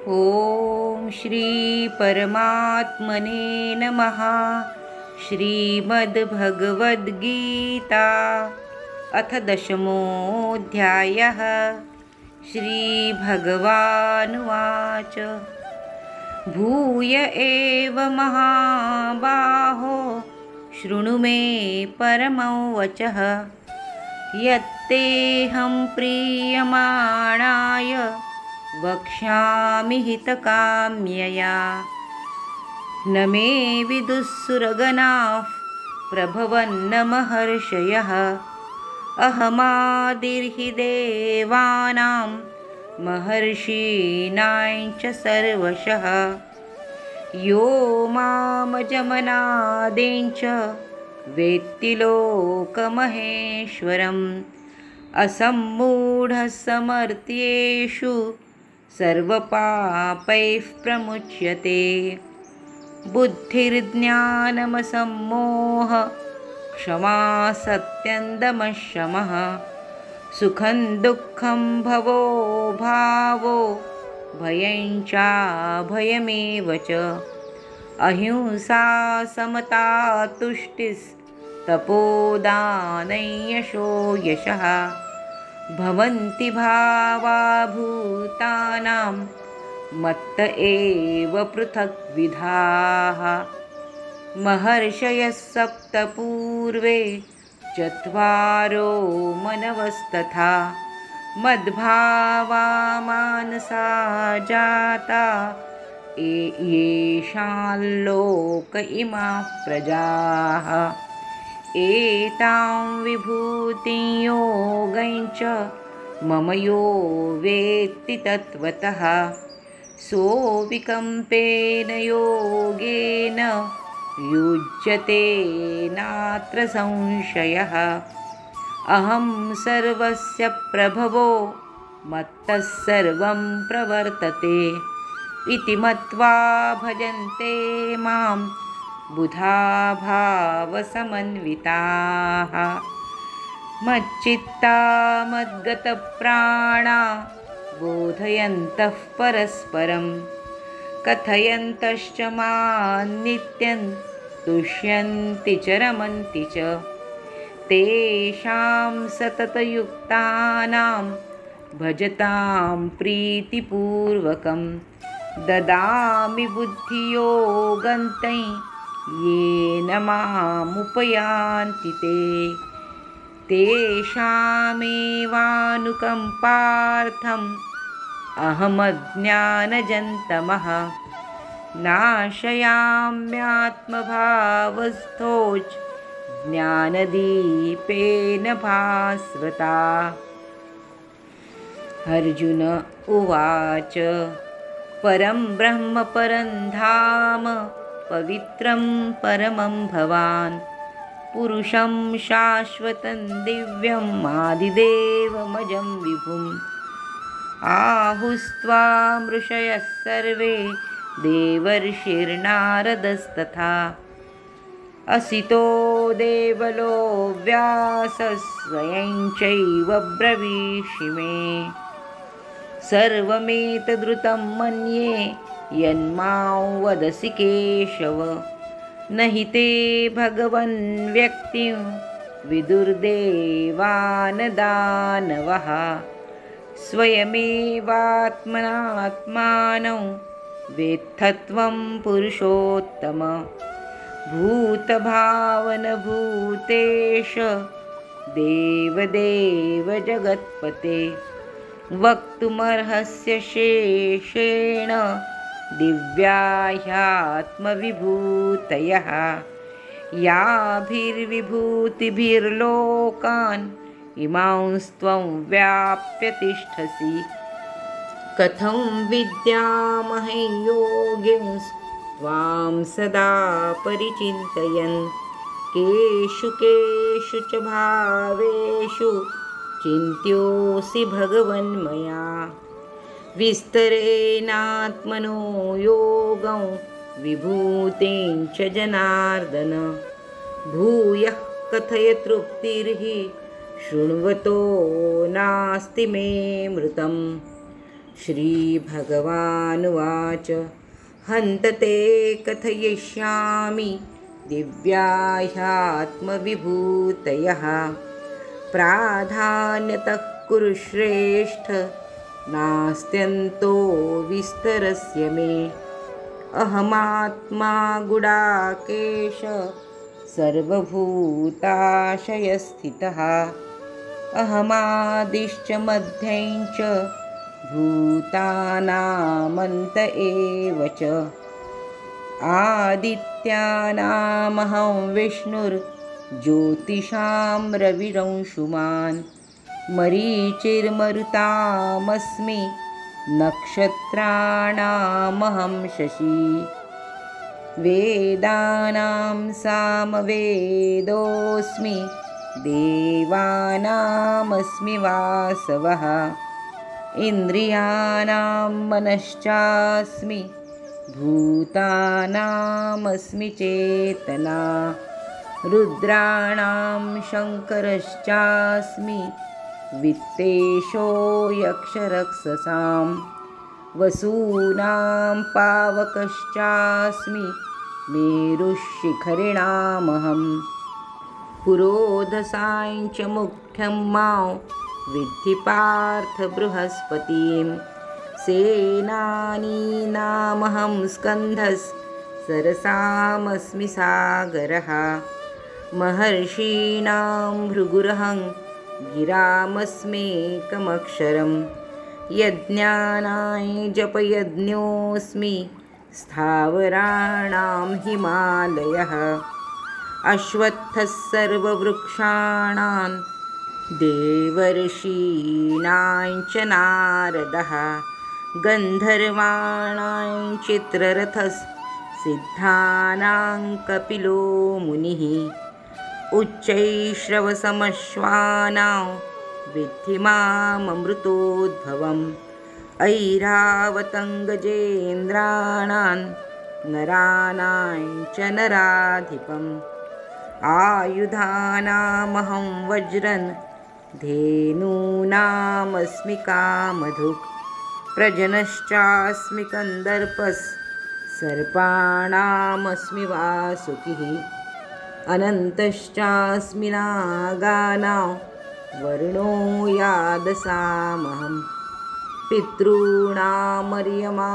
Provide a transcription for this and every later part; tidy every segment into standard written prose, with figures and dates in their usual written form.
ॐ श्री परमात्मने नमः। श्रीमद्भगवद्गीता अथ दशमोऽध्यायः। श्रीभगवानुवाच भूय एव महाबाहो शृणु मे परमं वचः यत्तेऽहं प्रीयमाणाय वक्ष्यामि हितकाम्यया। न मे विदुःसुरगणाः प्रभवन्न महर्षयः अहमादिर्हि देवानां महर्षीणां च सर्वशः। यो मामजमनादें च वेत्ति लोकमहेश्वरम् असम्मूढः समर्थ्येषु सर्वपापैः प्रमुच्यते। बुद्धिर्ज्ञानमसम्मोह क्षमा सत्यं दमः शमः सुखं दुःखं भवो भावो भयं चाभयमेव च। अहिंसा समता तुष्टिस्तपोदानं यशो यशः भवन्ति भावा भूतानां मत्त एव पृथग्विधाः। महर्षयः सप्त पूर्वे चत्वारो मनवस्तथा मद्भावा मानसा जाता येषां लोक इमाः प्रजाः। एतां विभूतिं योगं च मम यो वेत्ति तत्त्वतः सोऽविकम्पेन योगेन युज्यते नात्र संशयः। अहं सर्वस्य प्रभवो मत्तः सर्वं प्रवर्तते इति मत्वा भजन्ते मां बुधा भावसमन्विताः। मच्चित्ता मद्गतप्राणा बोधयन्तः परस्परं कथयन्तश्च मां नित्यं तुष्यन्ति च रमन्ति च। तेषां सततयुक्तानां भजतां प्रीतिपूर्वकं ददामि बुद्धियोगं तै येन मामुपयान्ति ते। तेषामेवानुकम्पार्थम् अहमज्ञानजन्तमः नाशयाम्यात्मभावस्थोच ज्ञानदीपेन भास्वता। अर्जुन उवाच परं ब्रह्म परं धाम पवित्रं परमं भवान् पुरुषं शाश्वतं दिव्यम् आदिदेवमजं विभुम् आहुस्त्वां ऋषयः सर्वे देवर्षिर्नारदस्तथा असितो देवलो व्यासः स्वयं चैव ब्रवीषि मे। सर्वमेतदृतं मन्ये यन्मां वदसि केशव न हि ते भगवन् व्यक्तिं विदुर्देवान् दानवः। स्वयमेवात्मनात्मानं वेत्थत्वं पुरुषोत्तम भूतभावनभूतेश देवदेव जगत्पते। वक्तुमर्हस्य शेषेण दिव्या ह्यात्मविभूतयः याभिर्विभूतिभिर्लोकान् इमांस्त्वं व्याप्य तिष्ठसि। कथं विद्यामहे योगिंस्त्वां सदा परिचिन्तयन् केषु केषु च भावेषु चिन्त्योऽसि भगवन्मया। विस्तरेणात्मनो योगं विभूतिं च जनार्दन भूयः कथय तृप्तिर्हि शृण्वतो नास्ति मे मृतं। श्रीभगवानुवाच हन्त ते कथयिष्यामि दिव्या ह्यात्मविभूतयः प्राधान्यतः कुरु श्रेष्ठ नास्त्यन्तो विस्तरस्य मे अहमात्मा गुडाकेश सर्वभूताशयस्थितः अहमादिश्च मध्यञ्च भूतानामन्त एव च आदित्यानामहं विष्णुर्ज्योतिषां रविरंशुमान् मरीचिर्मरुतामस्मि नक्षत्राणामहं शशी वेदानां सामवेदोऽस्मि देवानामस्मि वासवः इन्द्रियाणां मनश्चास्मि भूतानामस्मि चेतना रुद्राणां शङ्करश्चास्मि वित्तेशो यक्षरक्षसां वसूनां पावकश्चास्मि मेरुशिखरिणामहं पुरोधसाञ्च मुख्यं मां विद्धि पार्थ बृहस्पतिं सेनानीनामहं स्कन्धः सरसामस्मि सागरः महर्षीणां भृगुरहं गिरामस्मेकमक्षरं यज्ञानाय जपयज्ञोऽस्मि स्थावराणां हिमालयः अश्वत्थः सर्ववृक्षाणां देवर्षीणां च नारदः गन्धर्वाणां चित्ररथसिद्धानां कपिलो मुनिः उच्चैश्रवसमश्वानां विद्धि माममृतोद्भवम् ऐरावतं नराणां च नराधिपम् आयुधानामहं वज्रन् धेनूनामस्मि कामधुक् प्रजनश्चास्मि कन्दर्पस् सर्पाणामस्मि वासुकिः अनन्तश्चास्मि नागानां वरुणो यादसामहं पितॄणामर्यमा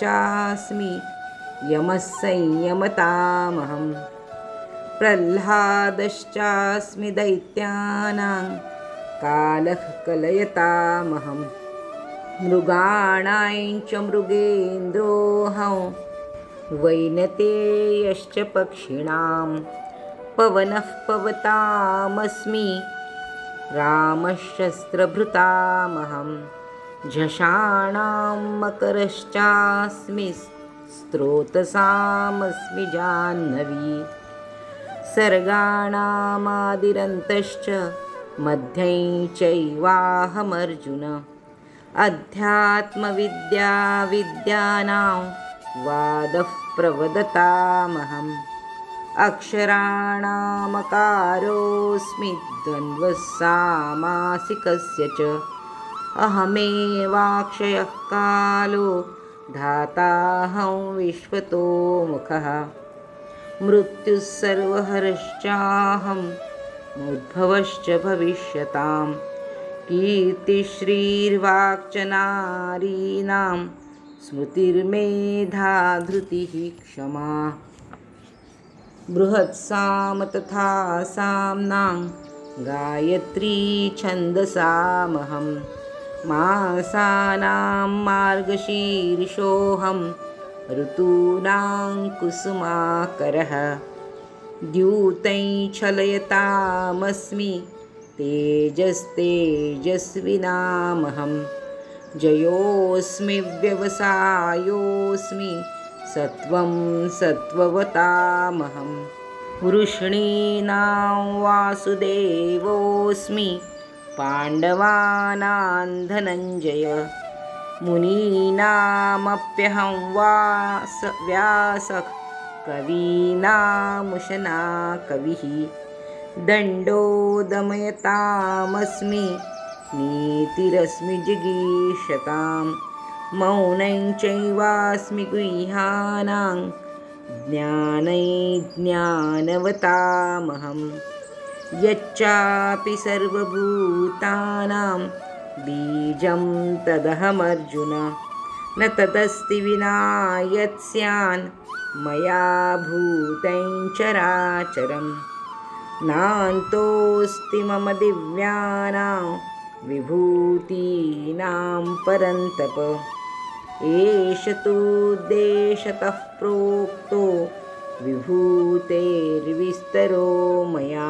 चास्मि यमः संयमतामहं प्रह्लादश्चास्मि दैत्यानां कालः कलयतामहं मृगाणां च मृगेन्द्रोऽहं वैनतेयश्च पक्षिणां पवनः पवतामस्मि रामशस्त्रभृतामहं झषाणां मकरश्चास्मि स्रोतसामस्मि जाह्नवी सर्गाणामादिरन्तश्च मध्यं चैवाहमर्जुन अध्यात्मविद्याविद्यानां वादः प्रवदतामहम् अक्षराणामकारोऽस्मि द्वन्द्वः सामासिकस्य च अहमेवाक्षयः कालो धाताहं विश्वतोमुखः मृत्युः सर्वहरश्चाहम् उद्भवश्च भविष्यतां कीर्तिश्रीर्वाक्च नारीणां स्मृतिर्मेधा धृतिः क्षमा बृहत्साम तथा साम्नां गायत्री छन्दसामहं मासानां मार्गशीर्षोऽहं ऋतूनां कुसुमाकरः द्यूतैः छलयतामस्मि तेजस्तेजस्विनामहं जयोऽस्मि व्यवसायोऽस्मि सत्वं सत्त्ववतामहं वृष्णीनां वासुदेवोऽस्मि पाण्डवानां धनञ्जय मुनीनामप्यहं व्यासः कवीनामुशना कविः दण्डो दमयतामस्मि नीतिरस्मि जिगीषतां मौनं चैवास्मि गुह्यानां ज्ञानैर्ज्ञानवतामहं। यच्चापि सर्वभूतानां बीजं तदहमर्जुन। न तदस्ति विना यत्स्यान् मया भूतं चराचरम्। नान्तोऽस्ति मम दिव्यानां विभूतीनां परन्तप। एष तोद्देशतः प्रोक्तो विभूतेर्विस्तरो मया।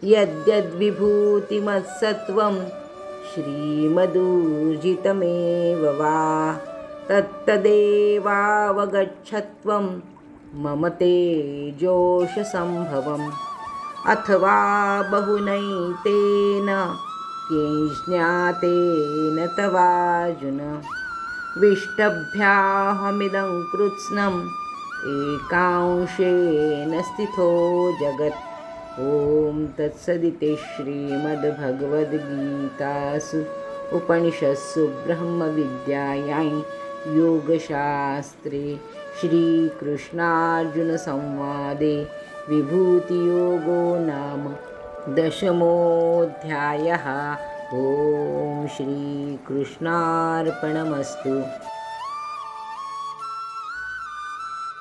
यद्यद्विभूतिमत्सत्त्वं श्रीमदूर्जितमेव वा तत्तदेवावगच्छत्वं मम तेजोषसम्भवम्। अथवा बहुनैतेन किञ्ज्ञातेन तवार्जुन। विष्टभ्याहमिदं कृत्स्नम् एकांशेन स्थितो जगत्। ॐ तत्सदिति श्रीमद्भगवद्गीतासु उपनिषत्सु ब्रह्मविद्यायां योगशास्त्रे श्रीकृष्णार्जुनसंवादे विभूतियोगो नाम 10मोऽध्यायः। ॐ श्रीकृष्णार्पणमस्तु।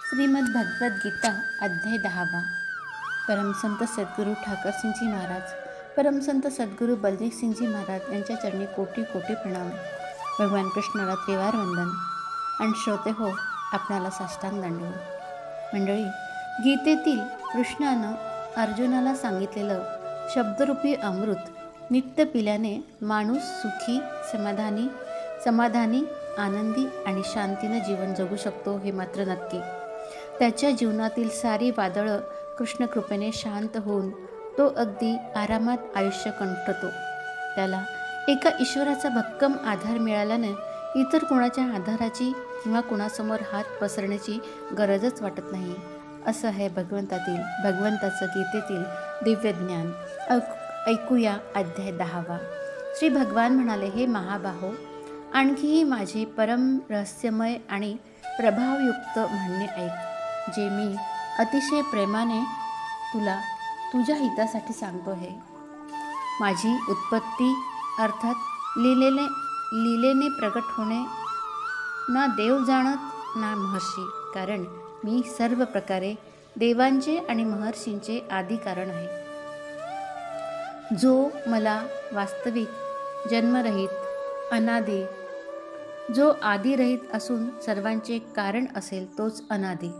श्रीमद् भगवद्गीता अध्याय 10। परमसंत सद्गुरू ठाकरसिंगजी महाराज, परमसंत सद्गुरू बलदेवसिंगजी महाराज यांच्या चरणी कोटी कोटी प्रणाम। भगवान कृष्णाला त्रिवार वंदन आणि श्रोते हो, आपणाला साष्टांग दंडवत। मंडळी, गीतेतील कृष्णानं अर्जुनाला सांगितलेलं शब्दरूपी अमृत नित्य पिल्याने माणूस सुखी, समाधानी, आनंदी आणि शांतीनं जीवन जगू शकतो हे मात्र नक्की। त्याच्या जीवनातील सारी वादळं कृष्णकृपेने शांत होऊन तो अगदी आरामात आयुष्य कंठतो। त्याला एका ईश्वराचा भक्कम आधार मिळाल्याने इतर कोणाच्या आधाराची किंवा कोणासमोर हात पसरण्याची गरजच वाटत नाही। असं आहे भगवंताचं गीतेतील दिव्य ज्ञान। ऐकूया अध्याय 10। श्री भगवान म्हणाले, हे महाबाहो, आणखीही माझे परम रहस्यमय आणि प्रभावयुक्त म्हणणे ऐक, जे मी अतिशय प्रेमाने तुझ्या हितासाठी सांगतो आहे। माझी उत्पत्ती अर्थात लीलेने प्रगट होणे ना देव जाणत ना महर्षी, कारण मी सर्व प्रकारे देवांचे आणि महर्षींचे आदी कारण आहे। जो मला वास्तविक जन्मरहित अनादी, जो आदिरहित असून सर्वांचे कारण असेल तोच अनादी।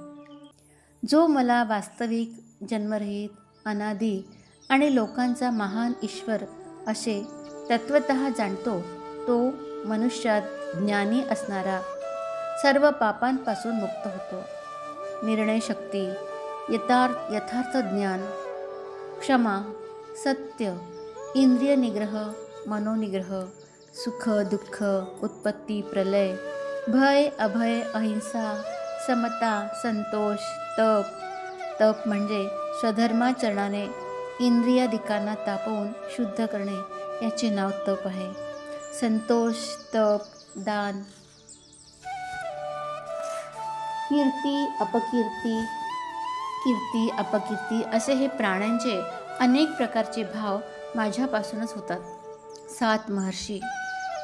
जो मला वास्तविक जन्मरहित अनादी आणि लोकांचा महान ईश्वर असे तत्वतः जाणतो, तो मनुष्यात ज्ञानी असणारा सर्व पापांपासून मुक्त होतो। निर्णय शक्ती, यथार्थ ज्ञान, क्षमा, सत्य, इंद्रिय निग्रह, मनोनिग्रह, सुख दुःख, उत्पत्ती प्रलय, भय अभय, अहिंसा, समता, संतोष, तप म्हणजे स्वधर्माचरणाने इंद्रियादिकांना तापवून शुद्ध करणे, याचे नाव तप आहे। संतोष, तप, दान, कीर्ती अपकीर्ती असे हे प्राण्यांचे अनेक प्रकारचे भाव माझ्यापासूनच होतात। 7 महर्षी,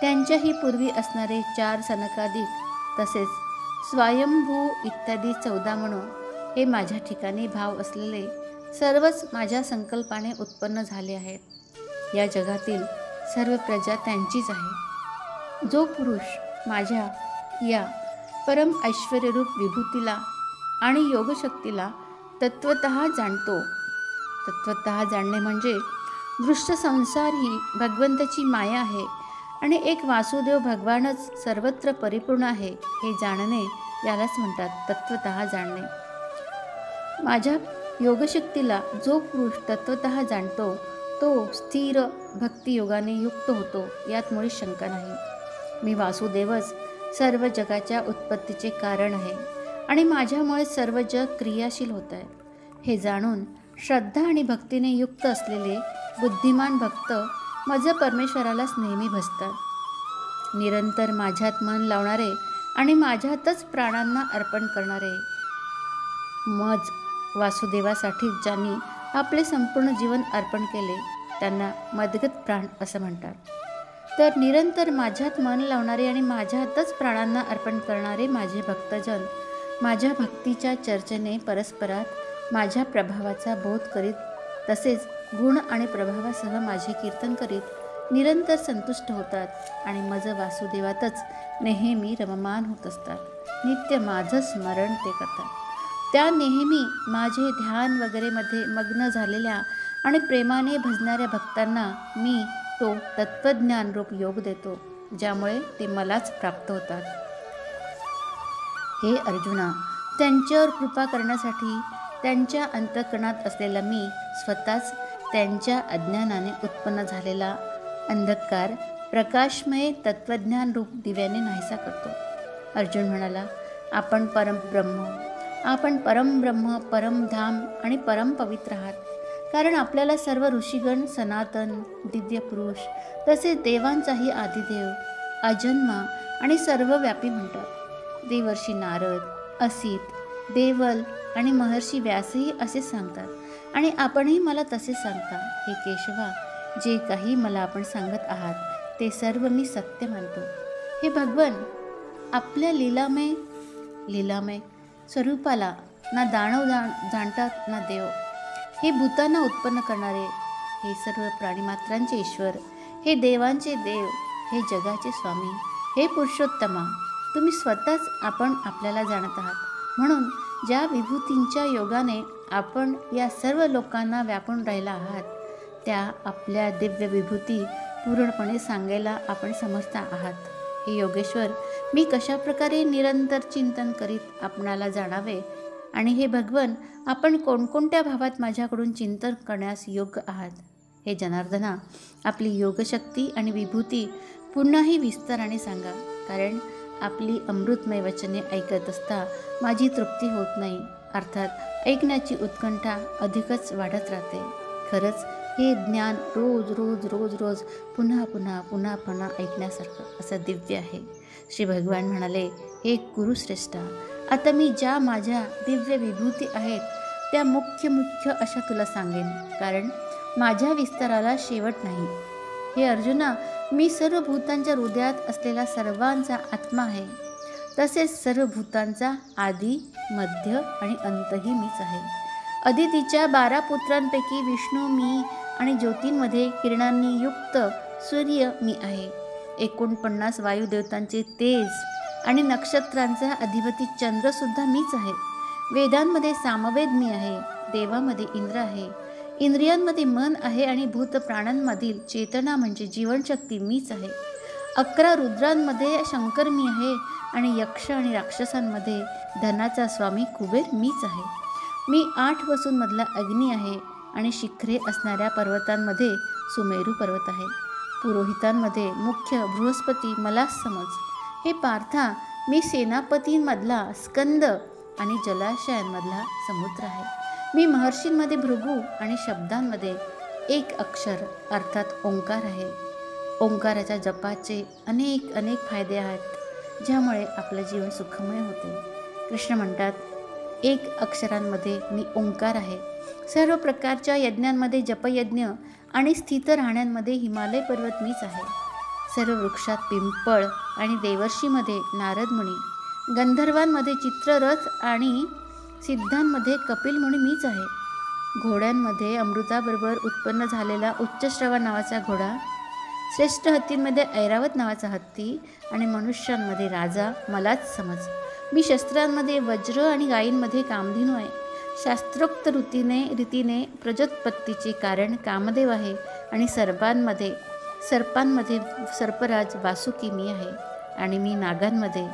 त्यांच्याही पूर्वी असणारे 4 सनकादिक, तसेच स्वयंभू इत्यादी 14 म्हणून हे माझ्या ठिकाणी भाव असलेले सर्वच माझ्या संकल्पाने उत्पन्न झाले आहेत। या जगातील सर्व प्रजा त्यांचीच आहे। जो पुरुष माझ्या या परम ऐश्वर्यरूप विभूतीला आणि योगशक्तीला तत्वतः जाणतो, तत्वतः जाणणे म्हणजे दृष्ट संसार ही भगवंताची माया आहे आणि एक वासुदेव भगवानच सर्वत्र परिपूर्ण आहे हे जाणणे, यालाच म्हणतात तत्वतः जाणणे। माझ्या योगशक्तीला जो पुरुष तत्वतः जाणतो तो स्थिर भक्तियोगाने युक्त होतो, यात मुळीच शंका नाही। मी वासुदेवच सर्व जगाच्या उत्पत्तीचे कारण आहे आणि माझ्यामुळे सर्व जग क्रियाशील होत आहे हे जाणून श्रद्धा आणि भक्तीने युक्त असलेले बुद्धिमान भक्त माझ्या परमेश्वरालाच नेहमी भजतात। निरंतर माझ्यात मन लावणारे आणि माझ्यातच प्राणांना अर्पण करणारे मज वासुदेवासाठी ज्यांनी आपले संपूर्ण जीवन अर्पण केले त्यांना मदगत प्राण असं म्हणतात. तर निरंतर माझ्यात मन लावणारे आणि माझ्यातच प्राणांना अर्पण करणारे माझे भक्तजन माझ्या भक्तीच्या चर्चेने परस्परात माझ्या प्रभावाचा बोध करीत तसेच गुण आणि प्रभावासह माझे कीर्तन करीत निरंतर संतुष्ट होतात आणि मज वासुदेवातच नेहमी रममान होत असतात. नित्य माझं स्मरण ते करतात. त्या नेहमी माझे ध्यान वगैरेमध्ये मग्न झालेल्या आणि प्रेमाने भजणाऱ्या भक्तांना मी तो तत्त्वज्ञान रूप योग देतो ज्यामुळे ते मलाच प्राप्त होतात. हे अर्जुना, त्यांच्यावर कृपा करण्यासाठी त्यांच्या अंतःकरणात असलेला मी स्वतःच त्यांच्या अज्ञानाने उत्पन्न झालेला अंधकार प्रकाशमय तत्त्वज्ञान रूप दिव्याने नाहीसा करतो. अर्जुन म्हणाला, आपण परमब्रह्म, परमधाम आणि परम पवित्र आहात. कारण आपल्याला सर्व ऋषीगण सनातन दिव्य पुरुष तसेच देवांचाही आदिदेव अजन्मा आणि सर्वव्यापी म्हणतात. देवर्षी नारद, असित, देवल आणि महर्षी व्यासही असे सांगतात आणि आपणही मला तसे सांगता. हे केशवा, जे काही मला आपण सांगत आहात ते सर्व मी सत्य मानतो. हे भगवन, आपल्या लीलामय स्वरूपाला ना दानव जाणतात ना देव. हे भूतांना उत्पन्न करणारे, हे सर्व प्राणीमात्रांचे ईश्वर, हे देवांचे देव, हे जगाचे स्वामी, हे पुरुषोत्तमा, तुम्ही स्वतःच आपण आपल्याला जाणत आहात. म्हणून ज्या विभूतींच्या योगाने आपण या सर्व लोकांना व्यापून राहिला आहात त्या आपल्या दिव्य विभूती पूर्णपणे सांगायला आपण समजता आहात. हे योगेश्वर, मी कशाप्रकारे निरंतर चिंतन करीत आपणाला जाणावे आणि हे भगवन, आपण कोणकोणत्या भावात माझ्याकडून चिंतन करण्यास योग्य आहात. हे जनार्दना, आपली योगशक्ती आणि विभूती पुन्हाही विस्ताराने सांगा. कारण आपली अमृतमय वचने ऐकत असता माझी तृप्ती होत नाही. अर्थात ऐकण्याची उत्कंठा अधिकच वाढत राहते. खरंच हे ज्ञान रोज पुन्हा ऐकण्यासारखं असं दिव्य आहे. श्री भगवान म्हणाले, हे गुरुश्रेष्ठा, आता मी ज्या माझ्या दिव्य विभूती आहेत त्या मुख्य अशा तुला सांगेन. कारण माझ्या विस्ताराला शेवट नाही. हे अर्जुना, मी सर्व भूतांच्या हृदयात असलेला सर्वांचा आत्मा आहे. तसेच सर्व भूतांचा आदी, मध्य आणि अंतही मीच आहे. अदितीच्या 12 पुत्रांपैकी विष्णू मी आणि ज्योतींमध्ये किरणांनी युक्त सूर्य मी आहे. 49 वायुदेवतांचे तेज आणि नक्षत्रांचा अधिपती चंद्रसुद्धा मीच आहे. वेदांमध्ये सामवेद मी आहे. देवामध्ये इंद्र आहे. इंद्रियांमध्ये मन आहे आणि भूत प्राणांमधील चेतना म्हणजे जीवनशक्ती मीच आहे. 11 रुद्रांमध्ये शंकर मी आहे आणि यक्ष आणि राक्षसांमध्ये धनाचा स्वामी कुबेर मीच आहे. मी 8 वसूंमधला अग्नी आहे आणि शिखरे असणाऱ्या पर्वतांमध्ये सुमेरू पर्वत आहे. पुरोहितांमध्ये मुख्य बृहस्पती मलाच समज. हे पार्था, मी सेनापतींमधला स्कंद आणि जलाशयांमधला समुद्र आहे. मी महर्षींमध्ये भृगू आणि शब्दांमध्ये एक अक्षर अर्थात ओंकार आहे. ओंकाराच्या जपाचे अनेक फायदे आहेत ज्यामुळे आपलं जीवन सुखमय होते. कृष्ण म्हणतात, 1 अक्षरांमध्ये मी ओंकार आहे. सर्व प्रकारच्या यज्ञांमध्ये जपयज्ञ आणि स्थित राहण्यांमध्ये हिमालय पर्वत मीच आहे. सर्व वृक्षात पिंपळ आणि देवर्षीमध्ये नारद मुनी, गंधर्वांमध्ये चित्ररथ आणि सिद्धांमध्ये कपिल मुनी मीच आहे. घोड्यांमध्ये अमृताबरोबर उत्पन्न झालेला उच्चश्रवा नावाचा घोडा, श्रेष्ठ हत्तींमध्ये ऐरावत नावाचा हत्ती आणि मनुष्यांमध्ये राजा मलाच समज. मी शस्त्रांमध्ये वज्र आणि गायींमध्ये कामधेनू आहे. शास्त्रोक्त रीतीने प्रजोत्पत्तीचे कारण कामदेव आहे आणि सर्पांमध्ये सर्पराज वासुकी मी आहे. आणि मी नागांमध्ये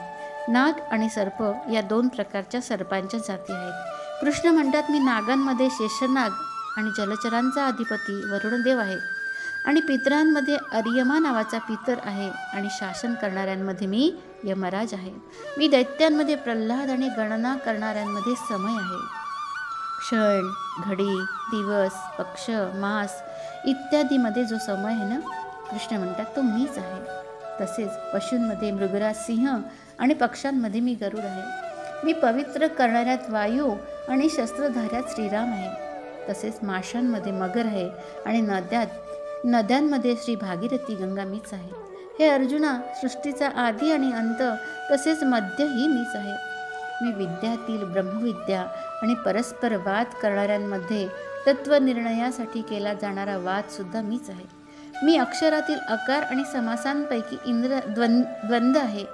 नाग आणि सर्प या 2 प्रकारच्या सर्पांच्या जाती आहेत. कृष्ण म्हणतात, मी नागांमध्ये शेषनाग आणि जलचरांचा अधिपती वरुणदेव आहे. आणि पितरांमध्ये अर्यमा नावाचा पितर आहे आणि शासन करणाऱ्यांमध्ये मी यमराज आहे. मी दैत्यांमध्ये प्रल्हाद आणि गणना करणाऱ्यांमध्ये समय आहे. क्षण, घडी, दिवस, पक्ष, मास इत्यादीमध्ये जो समय आहे ना, कृष्ण म्हणतात तो मीच आहे. तसेच पशूंमध्ये मृगराज सिंह आणि पक्ष्यांमध्ये मी गरुड आहे. मी पवित्र करणाऱ्यात वायू आणि शस्त्रधाऱ्यात श्रीराम आहे. तसेच माशांमध्ये मगर आहे आणि नद्यांमध्ये श्री भागीरथी गंगा मीच आहे. हे अर्जुना, सृष्टीचा आधी आणि अंत तसेच मध्यही मीच आहे. मी विद्यातील ब्रह्मविद्या आणि परस्पर वाद करणाऱ्यांमध्ये तत्वनिर्णयासाठी केला जाणारा वादसुद्धा मीच आहे. मी अक्षरातील अकार आणि समासांपैकी द्वंद्व आहे.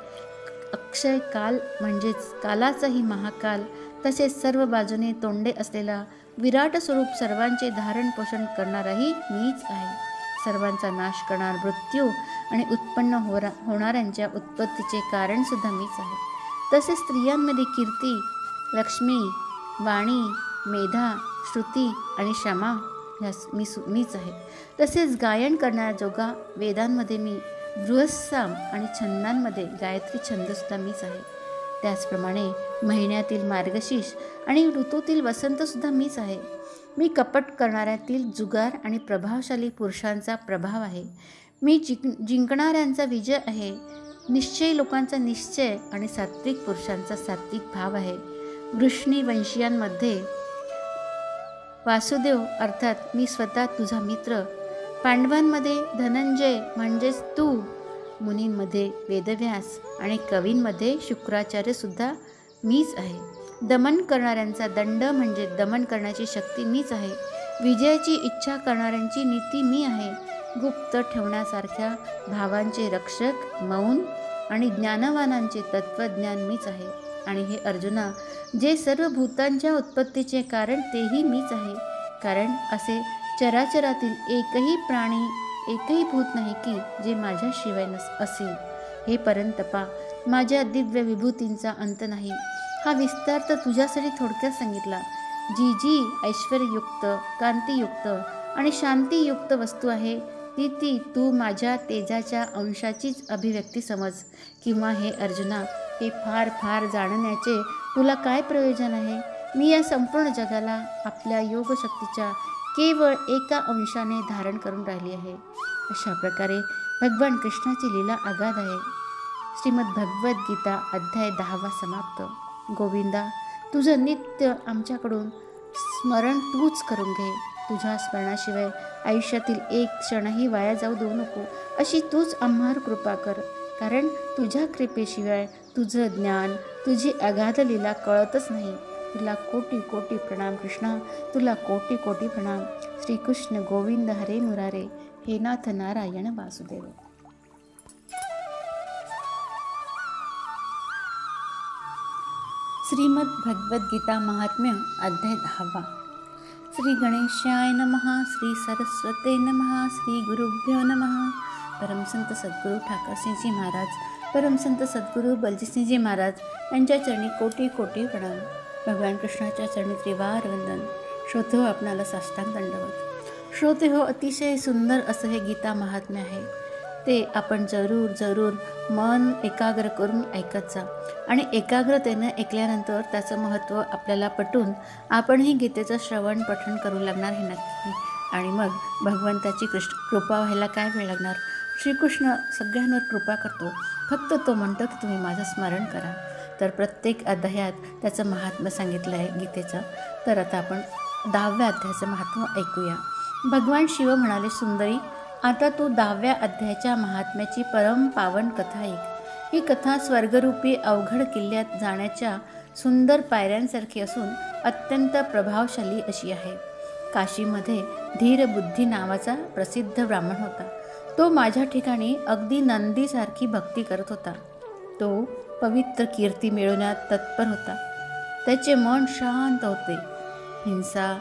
अक्षय काल म्हणजेच कालाचाही महाकाल, तसेच सर्व बाजूने तोंडे असलेला विराट स्वरूप सर्वांचे धारण पोषण करणाराही मीच आहे. सर्वांचा नाश करणार मृत्यू आणि उत्पन्न होणाऱ्यांच्या उत्पत्तीचे कारणसुद्धा मीच आहे. तसेच स्त्रियांमध्ये कीर्ती, लक्ष्मी, वाणी, मेधा, श्रुती आणि क्षमा मीच आहे. तसेच गायन करणाऱ्या जोगा वेदांमध्ये मी, बृहस्साम आणि छंदांमध्ये गायत्री छंदसुद्धा मीच आहे. त्याचप्रमाणे महिन्यातील मार्गशीर्ष आणि ऋतूतील वसंतसुद्धा मीच आहे. मी कपट करणाऱ्यातील जुगार आणि प्रभावशाली पुरुषांचा प्रभाव आहे. मी जिंकणाऱ्यांचा विजय आहे. निश्चयी लोकांचा निश्चय आणि सात्विक पुरुषांचा सात्विक भाव आहे. वृष्णी वंशीयांमध्ये वासुदेव अर्थात मी स्वतः तुझा मित्र, पांडवांमध्ये धनंजय म्हणजेच तू, मुनींमध्ये वेदव्यास आणि कवींमध्ये शुक्राचार्यसुद्धा मीच आहे. दमन करणाऱ्यांचा दंड म्हणजे दमन करण्याची शक्ती मीच आहे. विजयाची इच्छा करणाऱ्यांची नीती मी आहे. गुप्त ठेवण्यासारख्या भावांचे रक्षक मौन आणि ज्ञानवानांचे तत्त्वज्ञान मीच आहे. आणि हे अर्जुना, जे सर्व भूतांच्या उत्पत्तीचे कारण तेही मीच आहे. कारण असे चराचरातील एकही प्राणी, एकही भूत नाही की जे माझ्याशिवाय असेल. हे परंतपा, माझ्या दिव्य विभूतींचा अंत नाही. हा विस्तार तर तुझ्यासाठी थोडक्यात सांगितला. जी जी ऐश्वर्ययुक्त, कांतियुक्त आणि शांतियुक्त वस्तू आहे ती तू माझ्या तेजाच्या अंशाचीच अभिव्यक्ती समज. किंवा हे अर्जुना, हे फार फार जाणण्याचे तुला काय प्रयोजन आहे? मी या संपूर्ण जगाला आपल्या योगशक्तीच्या केवळ एका अंशाने धारण करून राहिली आहे. अशा प्रकारे भगवान कृष्णाची लीला अगाध आहे. श्रीमद भगवद्गीता अध्याय 10 समाप्त. गोविंदा, तुझं नित्य आमच्याकडून स्मरण तूच करून घे. तुझ्या स्मरणाशिवाय आयुष्यातील एक क्षणही वाया जाऊ देऊ नको, अशी तूच आम्हावर कृपा कर. कारण तुझ्या कृपेशिवाय तुझं ज्ञान, तुझी अगाध लीला कळतच नाही. तुला कोटी कोटी प्रणाम कृष्णा, तुला कोटी कोटी प्रणाम. श्रीकृष्ण गोविंद हरे मुरारे, हे नाथ नारायण वासुदेव. श्रीमद भगवद्गीता महात्म्य अध्याय 10. श्री गणेशाय नमः. श्री सरस्वते नमः. श्री गुरुभ्यो नमः. परमसंत सद्गुरू ठाकरसिंहजी महाराज, परमसंत सद्गुरू बलजीतसिंहजी महाराज यांच्या चरणी कोटी कोटी प्रणाम. भगवान कृष्णाच्या चरणी त्रिवार वंदन. श्रोते हो, आपणाला साष्टांग दंडवत. श्रोते हो, अतिशय सुंदर असं हे गीता महात्म्य आहे. ते आपण जरूर मन एकाग्र करून ऐकत जा. आणि एकाग्रतेनं ऐकल्यानंतर त्याचं महत्त्व आपल्याला पटून आपणही गीतेचं श्रवण पठण करू लागणार हे नक्की. आणि मग भगवंताची कृपा व्हायला काय वेळ लागणार? श्रीकृष्ण सगळ्यांवर कृपा करतो. फक्त तो म्हणतो की तुम्ही माझं स्मरण करा. तर प्रत्येक अध्यायात त्याचं महात्म्य सांगितलं आहे गीतेचं. तर आता आपण 10व्या अध्यायाचं महात्म्य ऐकूया. भगवान शिव म्हणाले, सुंदरी, आता तू 10व्या अध्यायाच्या महात्म्याची परम पावन कथा ऐक. ही कथा स्वर्गरूपी अवघड किल्ल्यात जाण्याच्या सुंदर पायऱ्यांसारखी असून अत्यंत प्रभावशाली अशी आहे. काशीमध्ये धीरबुद्धी नावाचा प्रसिद्ध ब्राह्मण होता. तो माझ्या ठिकाणी अगदी नंदीसारखी भक्ती करत होता. तो पवित्र कीर्ती मिळवण्यात तत्पर होता. त्याचे मन शांत होते. हिंसा,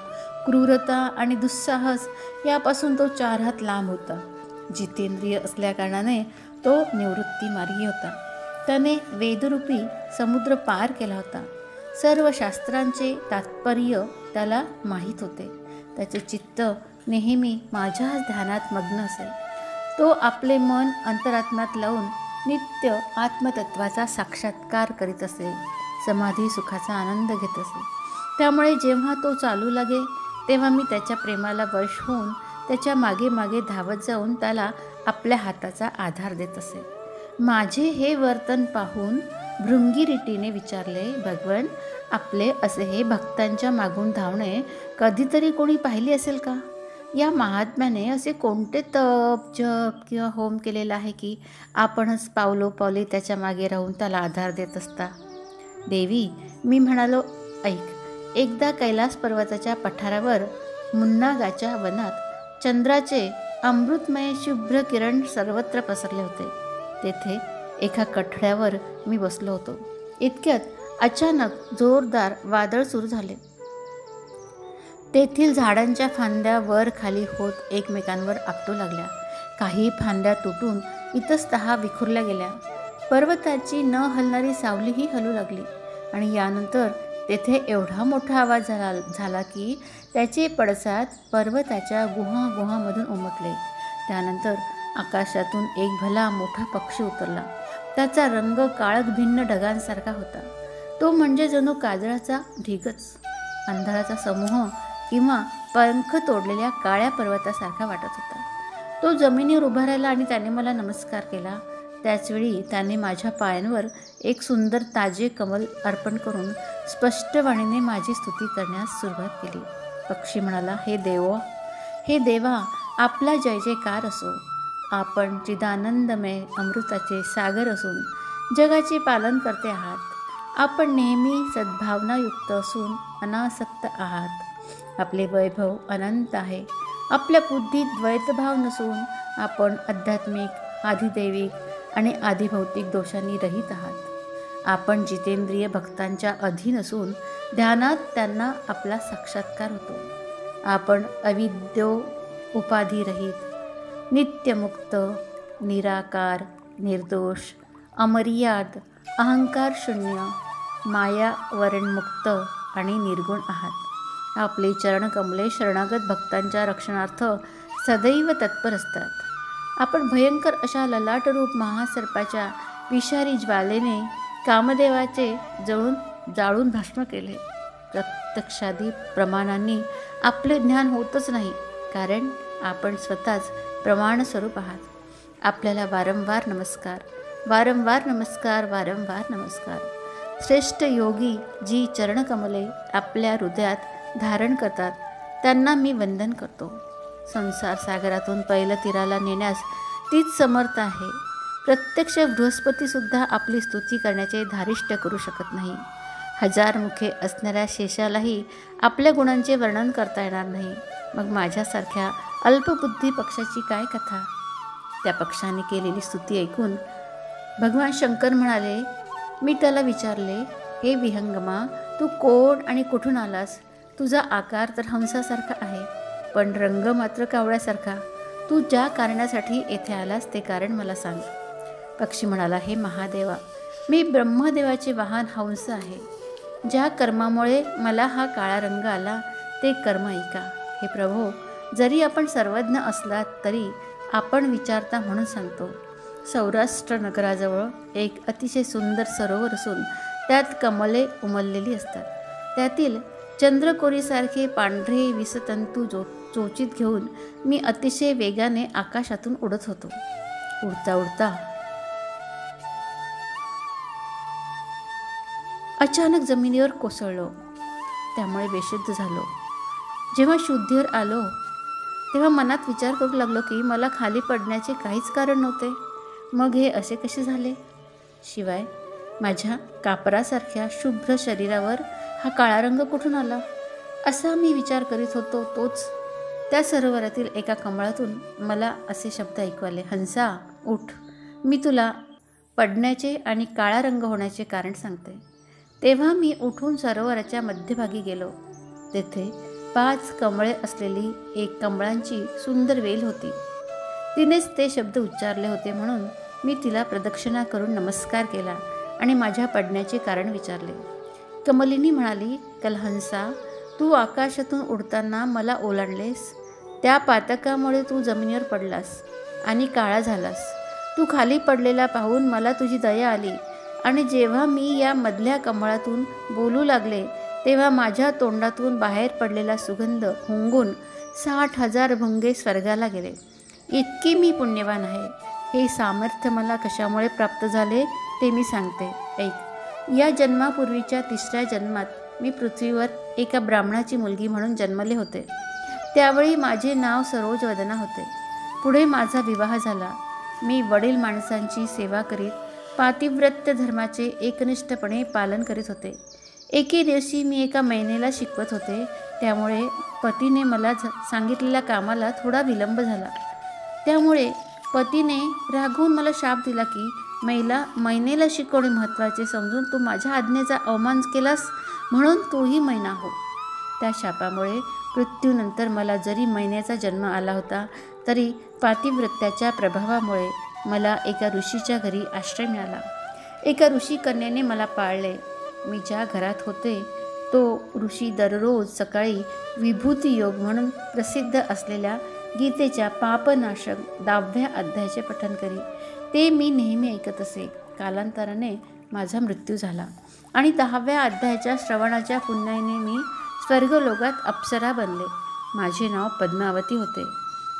क्रूरता आणि दुस्साहस यापासून तो 4 हात लांब होता. जितेंद्रिय असल्याकारणाने तो निवृत्ती मार्गी होता. त्याने वेदरूपी समुद्र पार केला होता. सर्व शास्त्रांचे तात्पर्य त्याला माहीत होते. त्याचे चित्त नेहमी माझ्याच ध्यानात मग्न असे. तो आपले मन अंतरात्म्यात लावून नित्य आत्मतत्वाचा साक्षात्कार करीत असे. समाधी सुखाचा आनंद घेत असे. त्यामुळे जेव्हा तो चालू लागे तेव्हा मी त्याच्या प्रेमाला वश होऊन त्याच्या मागे मागे धावत जाऊन त्याला आपल्या हाताचा आधार देत असे. माझे हे वर्तन पाहून भृंगीरीटीने विचारले, भगवन, आपले असे हे भक्तांच्या मागून धावणे कधीतरी कोणी पाहिली असेल का? या महात्म्याने असे कोणते तप जप किंवा होम केलेला आहे की आपणच पावलोपावली त्याच्या मागे राहून त्याला आधार देत असता? देवी, मी म्हणालो, ऐक. एकदा कैलास पर्वताच्या पठारावर मुन्नागाच्या वनात चंद्राचे अमृतमय शुभ्र किरण सर्वत्र पसरले होते. तेथे एका कठड्यावर मी बसलो होतो. इतक्यात अचानक जोरदार वादळ सुरू झाले. तेथील झाडांच्या फांद्या वर खाली होत एकमेकांवर आपटू लागल्या. काही फांद्या तुटून इतस्तः विखुरल्या गेल्या. पर्वताची न हलणारी सावलीही हलू लागली आणि यानंतर तेथे एवढा मोठा आवाज झाला की त्याचे पडसाद पर्वताच्या गुहांमधून उमटले. त्यानंतर आकाशातून एक भला मोठा पक्षी उतरला. त्याचा रंग काळक भिन्न ढगांसारखा होता. तो म्हणजे जणू काजळाचा ढिगच, अंधाराचा समूह किंवा पंख तोडलेल्या काळ्या पर्वतासारखा वाटत होता. तो जमिनीवर उभा राहिला आणि त्याने मला नमस्कार केला. त्याचवेळी त्याने माझ्या पायांवर एक सुंदर ताजे कमल अर्पण करून स्पष्टवाणीने माझी स्तुती करण्यास सुरुवात केली. पक्षी म्हणाला, हे देवा, आपला जय जयकार असो. आपण चिदानंदमय अमृताचे सागर असून जगाचे पालन करते आहात. आपण नेहमी सद्भावनायुक्त असून अनासक्त आहात. आपले वैभव अनंत आहे. आपल्या बुद्धीत द्वैतभाव नसून आपण आध्यात्मिक, आधिदैविक आणि आधिभौतिक दोषांनी रहित आहात. आपण जितेंद्रिय भक्तांच्या अधीन असून ध्यानात त्यांना आपला साक्षात्कार होतो. आपण अविद्यो उपाधिरहित, नित्यमुक्त, निराकार, निर्दोष, अमर्याद, अहंकार शून्य, मायावरणमुक्त आणि निर्गुण आहात. आपले चरणकमले शरणागत भक्तांच्या रक्षणार्थ सदैव तत्पर असतात. आपण भयंकर अशा ललाटरूप महासर्पाच्या विषारी ज्वालेने कामदेवाचे जाळून भस्म केले. प्रत्यक्षादी प्रमाणांनी आपले ज्ञान होतच नाही, कारण आपण स्वतःच प्रमाणस्वरूप आहात. आपल्याला वारंवार नमस्कार, वारंवार नमस्कार, वारंवार नमस्कार. श्रेष्ठ योगी जी चरणकमले आपल्या हृदयात धारण करतात त्यांना मी वंदन करतो. संसार सागरातून पैल तीराला नेण्यास तीच समर्थ आहे. प्रत्यक्ष बृहस्पतीसुद्धा आपली स्तुती करण्याचे धारिष्ट्य करू शकत नाही. 1000 मुखे असणाऱ्या शेषालाही आपल्या गुणांचे वर्णन करता येणार नाही. मग माझ्यासारख्या अल्पबुद्धी पक्षाची काय कथा? त्या पक्षाने केलेली स्तुती ऐकून भगवान शंकर म्हणाले, मी त्याला विचारले, हे विहंगमा, तू कोण आणि कुठून आलास? तुझा आकार तर हंसासारखा आहे, पण रंग मात्र कावळ्यासारखा. तू ज्या कारणासाठी येथे आलास ते कारण मला सांग. पक्षी म्हणाला, हे महादेवा, मी ब्रह्मदेवाचे वाहन हंस आहे. ज्या कर्मामुळे मला हा काळा रंग आला ते कर्म ऐका. हे प्रभो, जरी आपण सर्वज्ञ असलात तरी आपण विचारता म्हणून सांगतो. सौराष्ट्र नगराजवळ एक अतिशय सुंदर सरोवर असून त्यात कमले उमललेली असतात. त्यातील चंद्रकोरीसारखे पांढरे विषतंतू चोचीत घेऊन मी अतिशय वेगाने आकाशातून उडत होतो. उडता उडता अचानक जमिनीवर कोसळलो. त्यामुळे बेशुद्ध झालो. जेव्हा शुद्धीवर आलो तेव्हा मनात विचार करू लागलो की मला खाली पडण्याचे काहीच कारण नव्हते. मग हे असे कसे झाले? शिवाय माझ्या कापरासारख्या शुभ्र शरीरावर हा काळा रंग कुठून आला? असा मी विचार करीत होतो. तोच त्या सरोवरातील एका कमळातून मला असे शब्द ऐकू आले, हंसा, उठ, मी तुला पडण्याचे आणि काळा रंग होण्याचे कारण सांगते. तेव्हा मी उठून सरोवराच्या मध्यभागी गेलो. तेथे 5 कमळे असलेली एक कमळांची सुंदर वेल होती. तिनेच ते शब्द उच्चारले होते म्हणून मी तिला प्रदक्षिणा करून नमस्कार केला आणि माझ्या पडण्याचे कारण विचारले. कमलिनी म्हणाली, कलहंसा, तू आकाशातून उडताना मला ओलांडलेस. त्या पातकामुळे तू जमिनीवर पडलास आणि काळा झालास. तू खाली पडलेला पाहून मला तुझी दया आली आणि जेव्हा मी या मधल्या कमळातून बोलू लागले तेव्हा माझ्या तोंडातून बाहेर पडलेला सुगंध हुंगून 60,000 भुंगे स्वर्गाला गेले. इतकी मी पुण्यवान आहे. हे सामर्थ्य मला कशामुळे प्राप्त झाले ते मी सांगते, ऐक. या जन्मापूर्वीच्या 3ऱ्या जन्मात मी पृथ्वीवर एका ब्राह्मणाची मुलगी म्हणून जन्मले होते. त्यावेळी माझे नाव सरोजवदना होते. पुढे माझा विवाह झाला. मी वडील माणसांची सेवा करीत पातिव्रत्य धर्माचे एकनिष्ठपणे पालन करीत होते. एके दिवशी मी एका मैनेला शिकवत होते. त्यामुळे पतीने मला सांगितलेल्या कामाला थोडा विलंब झाला. त्यामुळे पतीने रागवून मला शाप दिला की मैनेला शिकवणे महत्त्वाचे समजून तू माझ्या आज्ञेचा अवमान केलास म्हणून तूही मैना हो. त्या शापामुळे मृत्यूनंतर मला जरी मैन्याचा जन्म आला होता तरी पातिव्रत्याच्या प्रभावामुळे मला एका ऋषीच्या घरी आश्रय मिळाला. एका ऋषी कन्येने मला पाळले. मी ज्या घरात होते तो ऋषी दररोज सकाळी विभूती योग म्हणून प्रसिद्ध असलेल्या गीतेच्या पापनाशक 10व्या अध्यायाचे पठण करी. ते मी नेहमी ऐकत असे. कालांतराने माझा मृत्यू झाला आणि 10व्या अध्यायाच्या श्रवणाच्या पुण्याने मी स्वर्गलोकात अप्सरा बनले. माझे नाव पद्मावती होते.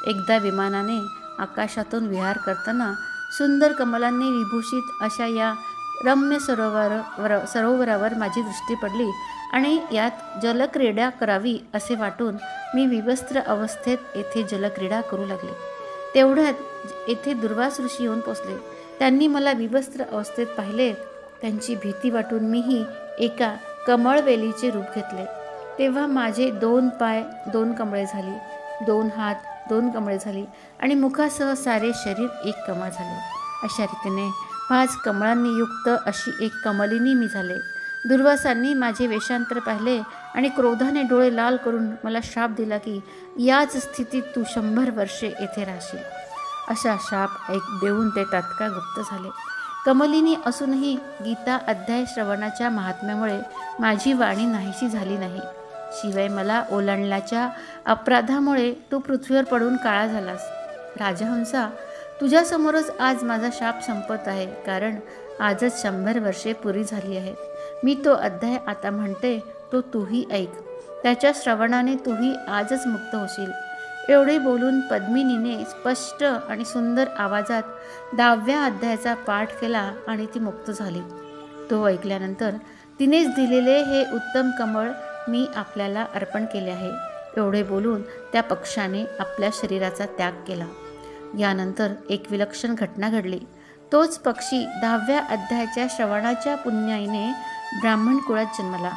एकदा विमानाने आकाशातून विहार करताना सुंदर कमलांनी विभूषित अशा या रम्य सरोवरावर माझी दृष्टी पडली आणि यात जलक्रीडा करावी असे वाटून मी विवस्त्र अवस्थेत येथे जलक्रीडा करू लागले. तेवढ्यात येथे दुर्वास ऋषी येऊन पोचले. त्यांनी मला विवस्त्र अवस्थेत पाहिले. त्यांची भीती वाटून मीही एका कमळवेलीचे रूप घेतले. तेव्हा माझे 2 पाय 2 कमळे झाली, 2 हात 2 कमळे झाली आणि मुखासह सारे शरीर 1 कमळ झाले. अशा रीतीने 5 कमळांनी युक्त अशी एक कमलिनी मी झाले. दुर्वासांनी माझे वेषांतर पाहिले आणि क्रोधाने डोळे लाल करून मला शाप दिला की याच स्थितीत तू 100 वर्षे येथे राहशील. असा शाप देऊन ते तात्काळ गुप्त झाले. कमलिनी असूनही गीता अध्याय श्रवणाच्या महात्म्यामुळे माझी वाणी नाहीशी झाली नाही. शिवाय मला ओलांडल्याच्या अपराधामुळे तू पृथ्वीवर पडून काळा झालास. राजहंसा, तुझ्यासमोरच आज माझा शाप संपत आहे, कारण आजच 100 वर्षे पुरी झाली आहेत. मी तो अध्याय आता म्हणते तो तूही ऐक. त्याच्या श्रवणाने तूही आजच मुक्त होशील. एवढे बोलून पद्मिनीने स्पष्ट आणि सुंदर आवाजात 10व्या अध्यायाचा पाठ केला आणि ती मुक्त झाली. तो ऐकल्यानंतर तिनेच दिलेले हे उत्तम कमळ मी आपल्याला अर्पण केले आहे. एवढे बोलून त्या पक्षाने आपल्या शरीराचा त्याग केला. यानंतर एक विलक्षण घटना घडली. तोच पक्षी 10व्या अध्यायाच्या श्रवणाच्या पुण्याईने ब्राह्मण कुळात जन्मला.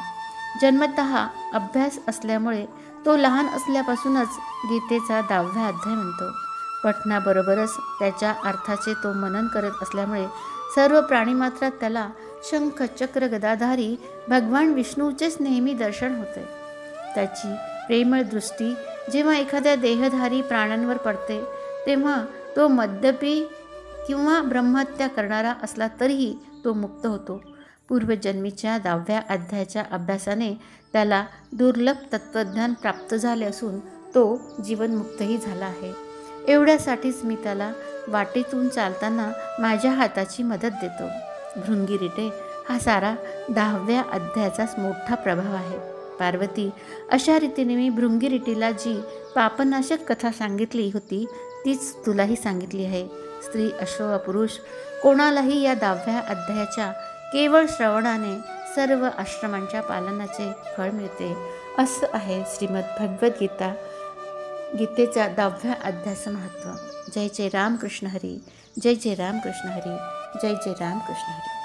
जन्मतः अभ्यास असल्यामुळे तो लहान असल्यापासूनच गीतेचा 10व्या अध्याय म्हणतो. पठणाबरोबरच त्याच्या अर्थाचे तो मनन करत असल्यामुळे सर्व प्राणीमात्रात त्याला शंख चक्र गदाधारी भगवान विष्णूचेच नेहमी दर्शन होते. त्याची प्रेमळ दृष्टी जेव्हा एखाद्या देहधारी प्राण्यांवर पडते तेव्हा तो मद्यपी किंवा ब्रह्महत्या करणारा असला तरीही तो मुक्त होतो. पूर्वजन्मीच्या 10व्या अध्यायाच्या अभ्यासाने त्याला दुर्लभ तत्त्वज्ञान प्राप्त झाले असून तो जीवनमुक्तही झाला आहे. एवढ्यासाठीच मी त्याला वाटेतून चालताना माझ्या हाताची मदत देतो. भृंगीरिटे हा सारा 10व्या अध्यायाचाच मोठा प्रभाव आहे. पार्वती, अशा रीतीने मी भृंगीरिटीला जी पापनाशक कथा सांगितली होती तीच तुलाही सांगितली आहे. स्त्री असो वा पुरुष, कोणालाही या 10व्या अध्यायाच्या केवळ श्रवणाने सर्व आश्रमांच्या पालनाचे फळ मिळते. असं आहे श्रीमद भगवद्गीता गीतेचा 10व्या अध्यायाचं महत्त्व. जय जय रामकृष्ण हरी. जय जय रामकृष्ण हरी. जय जय रामकृष्ण हरी.